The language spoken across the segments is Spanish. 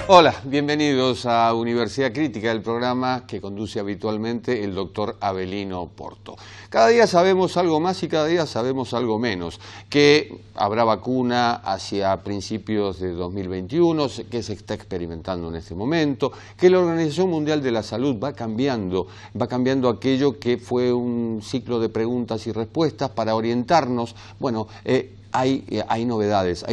Hola, bienvenidos a Universidad Crítica, el programa que conduce habitualmente el doctor Avelino Porto. Cada día sabemos algo más y cada día sabemos algo menos, que habrá vacuna hacia principios de 2021, que se está experimentando en este momento, que la Organización Mundial de la Salud va cambiando aquello que fue un ciclo de preguntas y respuestas para orientarnos. Bueno, hay novedades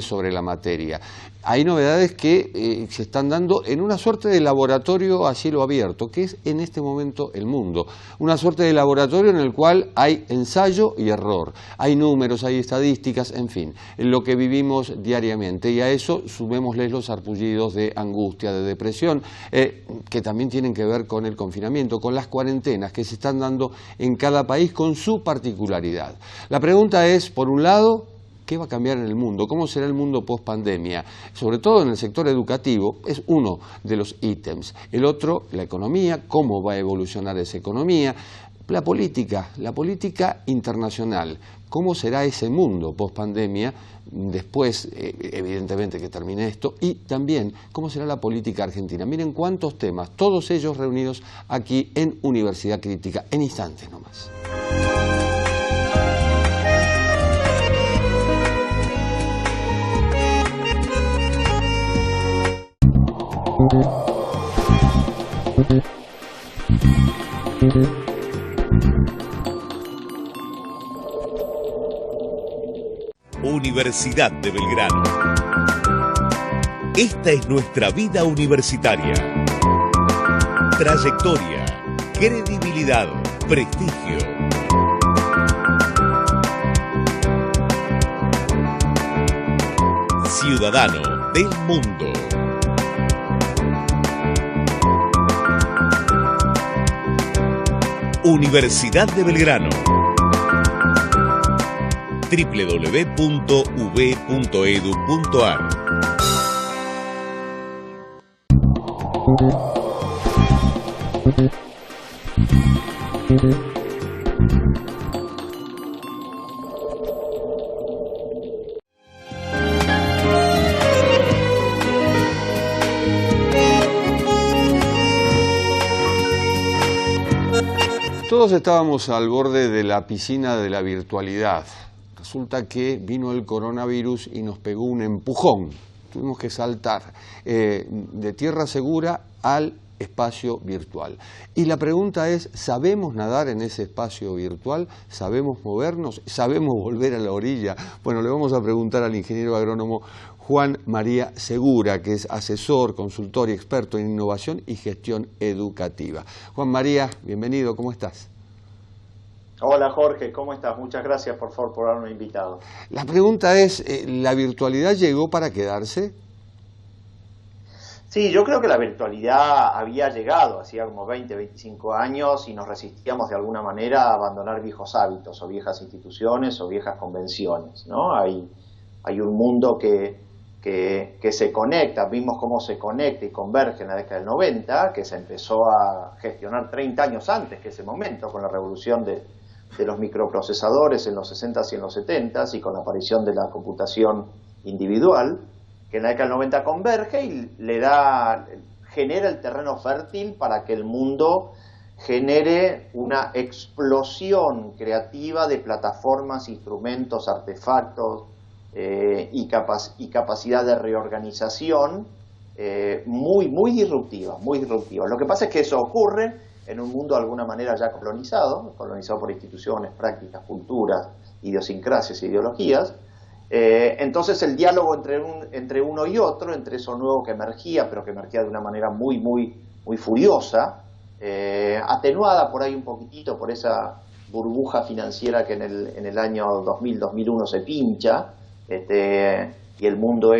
sobre la materia. Hay novedades que se están dando en una suerte de laboratorio a cielo abierto, que es en este momento el mundo. Una suerte de laboratorio en el cual hay ensayo y error. Hay números, hay estadísticas, en fin, en lo que vivimos diariamente. Y a eso sumémosles los sarpullidos de angustia, de depresión, que también tienen que ver con el confinamiento, con las cuarentenas que se están dando en cada país con su particularidad. La pregunta es, por un lado, ¿qué va a cambiar en el mundo? ¿Cómo será el mundo post-pandemia? Sobre todo en el sector educativo, es uno de los ítems. El otro, la economía, cómo va a evolucionar esa economía. La política internacional, ¿cómo será ese mundo post-pandemia? Después, evidentemente, que termine esto. Y también, ¿cómo será la política argentina? Miren cuántos temas, todos ellos reunidos aquí en Universidad Crítica, en instantes nomás. Universidad de Belgrano. Esta es nuestra vida universitaria. Trayectoria, credibilidad, prestigio. Ciudadano del mundo. Universidad de Belgrano. www.ub.edu.ar. Todos estábamos al borde de la piscina de la virtualidad. Resulta que vino el coronavirus y nos pegó un empujón. Tuvimos que saltar de tierra segura al espacio virtual. Y la pregunta es, ¿sabemos nadar en ese espacio virtual? ¿Sabemos movernos? ¿Sabemos volver a la orilla? Bueno, le vamos a preguntar al ingeniero agrónomo Juan María Segura, que es asesor, consultor y experto en innovación y gestión educativa. Juan María, bienvenido, ¿cómo estás? Hola Jorge, ¿cómo estás? Muchas gracias por favor por haberme invitado. La pregunta es, ¿la virtualidad llegó para quedarse? Sí, yo creo que la virtualidad había llegado hacía como 20, 25 años y nos resistíamos de alguna manera a abandonar viejos hábitos o viejas instituciones o viejas convenciones, ¿no? Hay un mundo que se conecta, vimos cómo se conecta y converge en la década del 90, que se empezó a gestionar 30 años antes que ese momento, con la revolución de los microprocesadores en los 60s y en los 70s y con la aparición de la computación individual, que en la década del 90 converge y genera el terreno fértil para que el mundo genere una explosión creativa de plataformas, instrumentos, artefactos y capacidad de reorganización muy disruptiva, muy disruptiva. Lo que pasa es que eso ocurre en un mundo de alguna manera ya colonizado por instituciones, prácticas, culturas, idiosincrasias, ideologías. Entonces el diálogo entre uno y otro, entre eso nuevo que emergía, pero que emergía de una manera muy furiosa, atenuada por ahí un poquitito por esa burbuja financiera que en el año 2000-2001 se pincha, y el mundo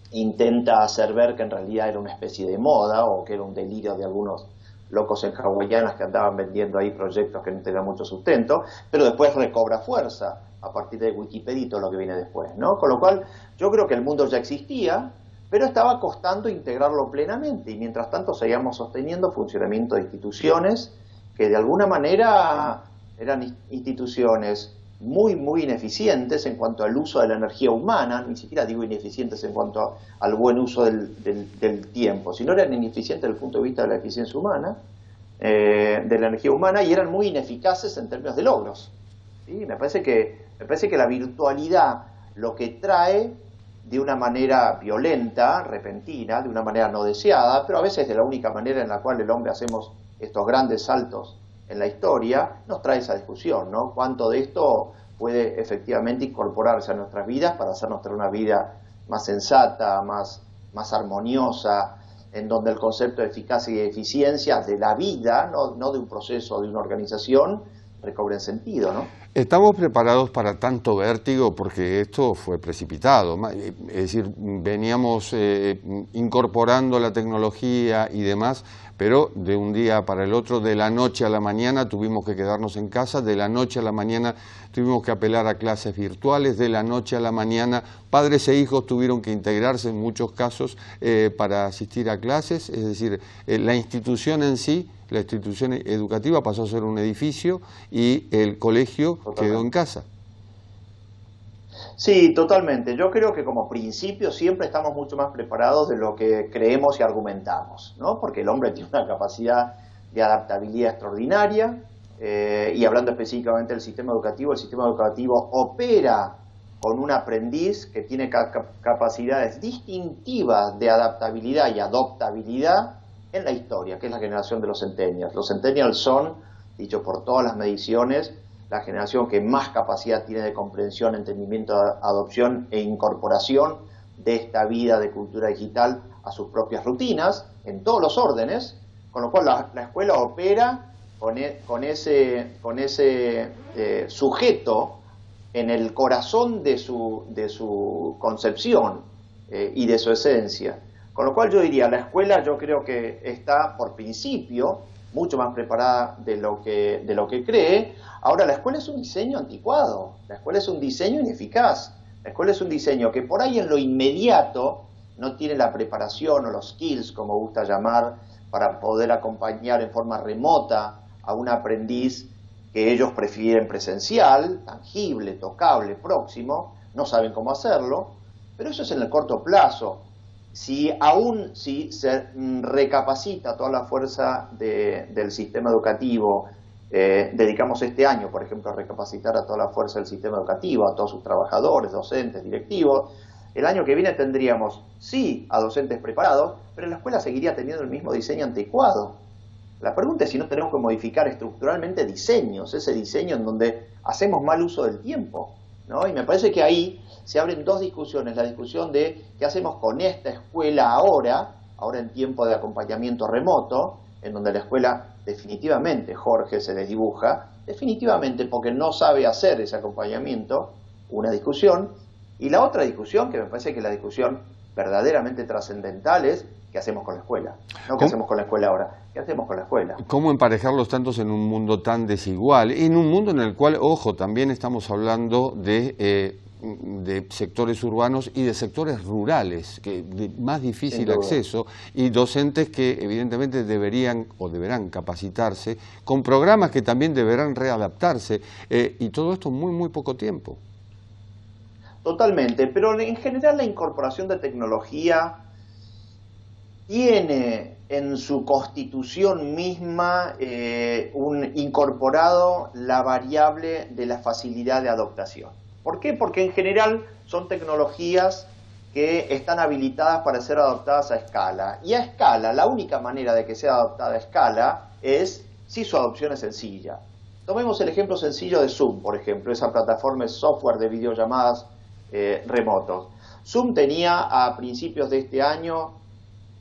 intenta hacer ver que en realidad era una especie de moda o que era un delirio de algunos locos en hawaianas que andaban vendiendo ahí proyectos que no tenían mucho sustento, pero después recobra fuerza a partir de Wikipedia y todo lo que viene después, ¿no? Con lo cual yo creo que el mundo ya existía, pero estaba costando integrarlo plenamente y mientras tanto seguíamos sosteniendo funcionamiento de instituciones que de alguna manera eran instituciones muy ineficientes en cuanto al uso de la energía humana, ni siquiera digo ineficientes en cuanto al buen uso del tiempo, sino eran ineficientes desde el punto de vista de la eficiencia humana, de la energía humana, y eran muy ineficaces en términos de logros. ¿Sí? Me parece que la virtualidad lo que trae de una manera violenta, repentina, de una manera no deseada, pero a veces de la única manera en la cual el hombre hacemos estos grandes saltos en la historia, nos trae esa discusión, ¿no? ¿Cuánto de esto puede efectivamente incorporarse a nuestras vidas para hacernos tener una vida más sensata, más armoniosa, en donde el concepto de eficacia y eficiencia de la vida, no de un proceso, de una organización, recobren sentido, ¿no? ¿Estamos preparados para tanto vértigo? Porque esto fue precipitado. Es decir, veníamos incorporando la tecnología y demás, pero de un día para el otro, de la noche a la mañana tuvimos que quedarnos en casa, de la noche a la mañana tuvimos que apelar a clases virtuales, de la noche a la mañana padres e hijos tuvieron que integrarse en muchos casos para asistir a clases. Es decir, la institución en sí, la institución educativa pasó a ser un edificio y el colegio quedó en casa. Sí, totalmente. Yo creo que como principio siempre estamos mucho más preparados de lo que creemos y argumentamos, ¿no? Porque el hombre tiene una capacidad de adaptabilidad extraordinaria, y hablando específicamente del sistema educativo, el sistema educativo opera con un aprendiz que tiene capacidades distintivas de adaptabilidad y adoptabilidad en la historia, que es la generación de los centennials. Los centennials son, dicho por todas las mediciones, la generación que más capacidad tiene de comprensión, entendimiento, adopción e incorporación de esta vida de cultura digital a sus propias rutinas, en todos los órdenes, con lo cual la escuela opera con ese sujeto en el corazón de su concepción y de su esencia. Con lo cual yo diría, la escuela yo creo que está por principio mucho más preparada de lo que cree. Ahora, la escuela es un diseño anticuado, la escuela es un diseño ineficaz, la escuela es un diseño que por ahí en lo inmediato no tiene la preparación o los skills, como gusta llamar, para poder acompañar en forma remota a un aprendiz que ellos prefieren presencial, tangible, tocable, próximo, no saben cómo hacerlo, pero eso es en el corto plazo. Si se recapacita toda la fuerza del sistema educativo, dedicamos este año, por ejemplo, a recapacitar a toda la fuerza del sistema educativo, a todos sus trabajadores, docentes, directivos, el año que viene tendríamos, sí, a docentes preparados, pero la escuela seguiría teniendo el mismo diseño anticuado. La pregunta es si no tenemos que modificar estructuralmente diseños, ese diseño en donde hacemos mal uso del tiempo, ¿no? Y me parece que ahí se abren dos discusiones, la discusión de qué hacemos con esta escuela ahora en tiempo de acompañamiento remoto, en donde la escuela definitivamente, Jorge, se desdibuja, definitivamente porque no sabe hacer ese acompañamiento, una discusión, y la otra discusión, que me parece que la discusión verdaderamente trascendental es qué hacemos con la escuela, no qué hacemos con la escuela ahora, qué hacemos con la escuela. ¿Cómo emparejar los tantos en un mundo tan desigual? En un mundo en el cual, ojo, también estamos hablando de sectores urbanos y de sectores rurales, de más difícil acceso, y docentes que evidentemente deberán capacitarse, con programas que también deberán readaptarse, y todo esto en muy poco tiempo. Totalmente, pero en general la incorporación de tecnología tiene en su constitución misma incorporado la variable de la facilidad de adoptación. ¿Por qué? Porque en general son tecnologías que están habilitadas para ser adoptadas a escala. Y a escala, la única manera de que sea adoptada a escala es si su adopción es sencilla. Tomemos el ejemplo sencillo de Zoom, por ejemplo, esa plataforma de software de videollamadas remotos. Zoom tenía a principios de este año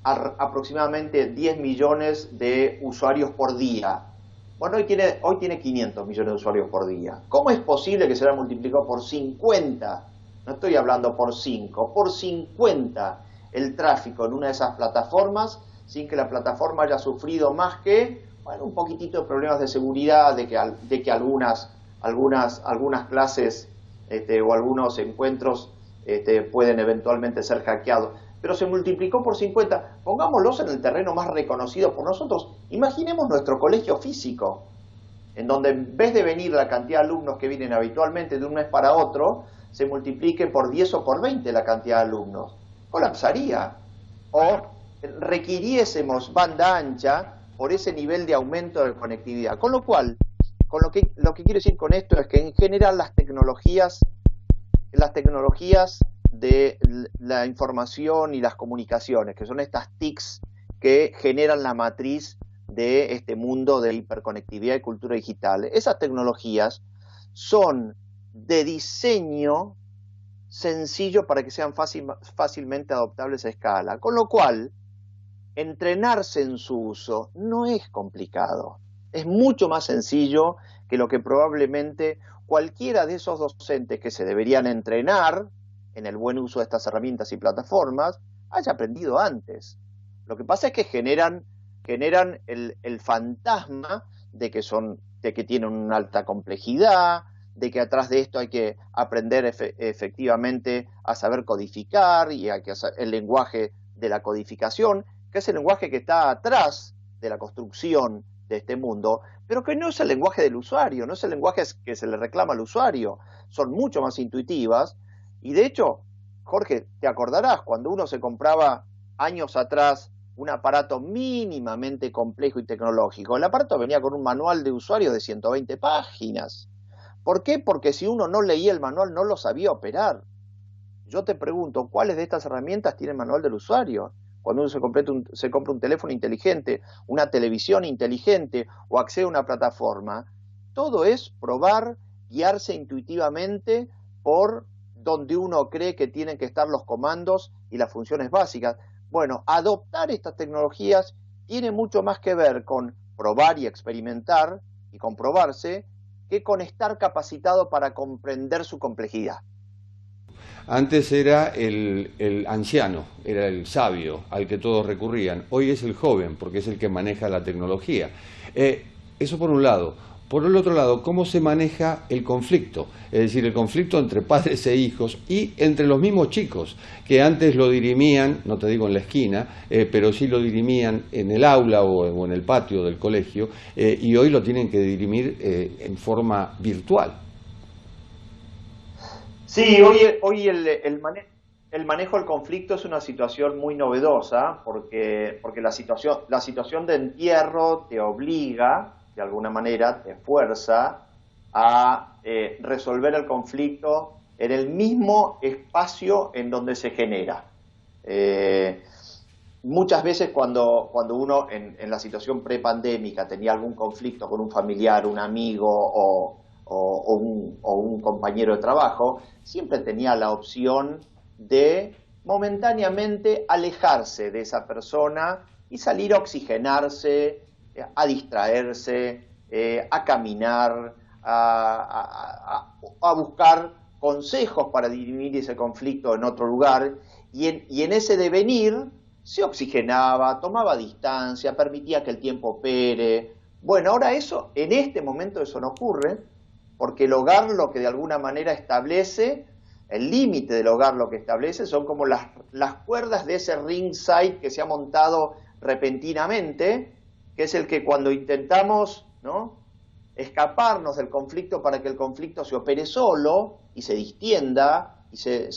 aproximadamente 10 millones de usuarios por día. Bueno, hoy tiene 500 millones de usuarios por día. ¿Cómo es posible que se haya multiplicado por 50? No estoy hablando por 5, por 50 el tráfico en una de esas plataformas sin que la plataforma haya sufrido más que, bueno, un poquitito de problemas de seguridad, de que algunas clases o algunos encuentros pueden eventualmente ser hackeados. Pero se multiplicó por 50. Pongámoslos en el terreno más reconocido por nosotros. Imaginemos nuestro colegio físico. en donde en vez de venir la cantidad de alumnos que vienen habitualmente de un mes para otro, se multiplique por 10 o por 20 la cantidad de alumnos. Colapsaría. O requiriésemos banda ancha por ese nivel de aumento de conectividad. Con lo cual, lo que quiero decir con esto es que en general las tecnologías de la información y las comunicaciones, que son estas TICs que generan la matriz de este mundo de hiperconectividad y cultura digital, esas tecnologías son de diseño sencillo para que sean fácilmente adoptables a escala, con lo cual entrenarse en su uso no es complicado, es mucho más sencillo que lo que probablemente cualquiera de esos docentes que se deberían entrenar en el buen uso de estas herramientas y plataformas haya aprendido antes. Lo que pasa es que generan el fantasma de que tienen una alta complejidad, de que atrás de esto hay que aprender efectivamente a saber codificar y a que el lenguaje de la codificación, que es el lenguaje que está atrás de la construcción de este mundo, pero que no es el lenguaje del usuario, no es el lenguaje que se le reclama al usuario, son mucho más intuitivas. Y de hecho, Jorge, te acordarás, cuando uno se compraba años atrás un aparato mínimamente complejo y tecnológico, el aparato venía con un manual de usuario de 120 páginas. ¿Por qué? Porque si uno no leía el manual no lo sabía operar. Yo te pregunto, ¿cuáles de estas herramientas tienen manual del usuario? Cuando uno se compra un teléfono inteligente, una televisión inteligente o accede a una plataforma, todo es probar, guiarse intuitivamente por donde uno cree que tienen que estar los comandos y las funciones básicas. Bueno, adoptar estas tecnologías tiene mucho más que ver con probar y experimentar y comprobarse que con estar capacitado para comprender su complejidad. Antes era el anciano, era el sabio al que todos recurrían. Hoy es el joven, porque es el que maneja la tecnología. Eso por un lado. Por el otro lado, ¿cómo se maneja el conflicto? Es decir, el conflicto entre padres e hijos y entre los mismos chicos, que antes lo dirimían, no te digo en la esquina, pero sí lo dirimían en el aula o en el patio del colegio, y hoy lo tienen que dirimir en forma virtual. Sí, hoy el manejo del conflicto es una situación muy novedosa porque la situación de entierro te obliga, de alguna manera, te fuerza a resolver el conflicto en el mismo espacio en donde se genera. Muchas veces cuando uno en la situación prepandémica tenía algún conflicto con un familiar, un amigo o un compañero de trabajo, siempre tenía la opción de momentáneamente alejarse de esa persona y salir a oxigenarse, a distraerse, a caminar, a buscar consejos para dirimir ese conflicto en otro lugar, y en ese devenir se oxigenaba, tomaba distancia, permitía que el tiempo opere. Bueno, ahora en este momento eso no ocurre, porque el hogar lo que de alguna manera establece, el límite del hogar lo que establece son como las cuerdas de ese ringside que se ha montado repentinamente, que es el que cuando intentamos, ¿no?, escaparnos del conflicto para que el conflicto se opere solo y se distienda y se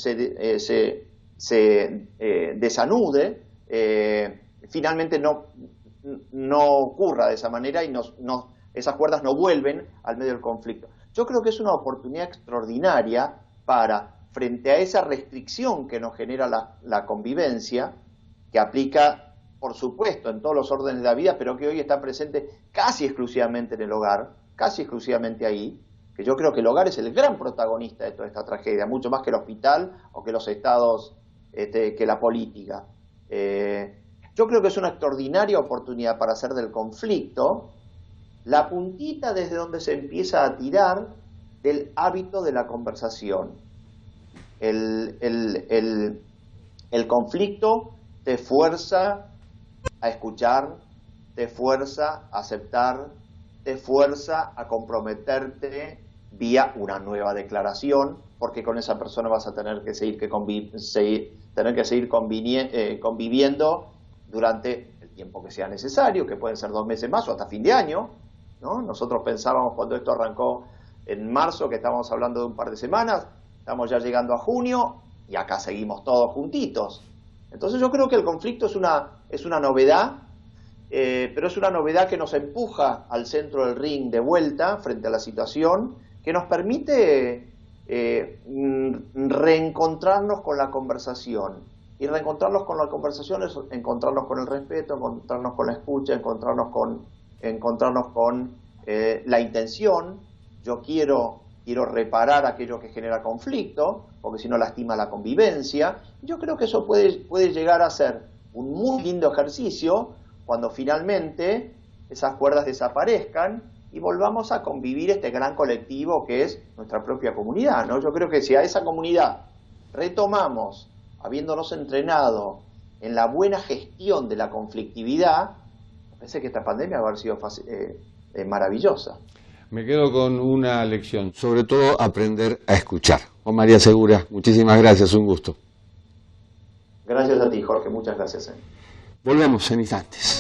desanude, finalmente no ocurra de esa manera y esas cuerdas no vuelven al medio del conflicto. Yo creo que es una oportunidad extraordinaria para, frente a esa restricción que nos genera la convivencia, que aplica, por supuesto, en todos los órdenes de la vida, pero que hoy está presente casi exclusivamente en el hogar, casi exclusivamente ahí, que yo creo que el hogar es el gran protagonista de toda esta tragedia, mucho más que el hospital o que los estados, que la política. Yo creo que es una extraordinaria oportunidad para hacer del conflicto la puntita desde donde se empieza a tirar del hábito de la conversación. El conflicto te fuerza a escuchar, te fuerza a aceptar, te fuerza a comprometerte vía una nueva declaración, porque con esa persona vas a tener que seguir conviviendo durante el tiempo que sea necesario, que pueden ser 2 meses más o hasta fin de año. ¿no? Nosotros pensábamos cuando esto arrancó en marzo que estábamos hablando de un par de semanas, estamos ya llegando a junio y acá seguimos todos juntitos. Entonces yo creo que el conflicto es una novedad, pero es una novedad que nos empuja al centro del ring de vuelta frente a la situación, que nos permite reencontrarnos con la conversación. Y reencontrarnos con la conversación es encontrarnos con el respeto, encontrarnos con la escucha, encontrarnos con la intención. Yo quiero reparar aquello que genera conflicto, porque si no lastima la convivencia. Yo creo que eso puede llegar a ser un muy lindo ejercicio cuando finalmente esas cuerdas desaparezcan y volvamos a convivir este gran colectivo que es nuestra propia comunidad, ¿no? Yo creo que si a esa comunidad retomamos, habiéndonos entrenado en la buena gestión de la conflictividad, me parece que esta pandemia va a haber sido maravillosa. Me quedo con una lección, sobre todo aprender a escuchar. Juan María Segura, muchísimas gracias, un gusto. Gracias a ti, Jorge, muchas gracias. Volvemos en instantes.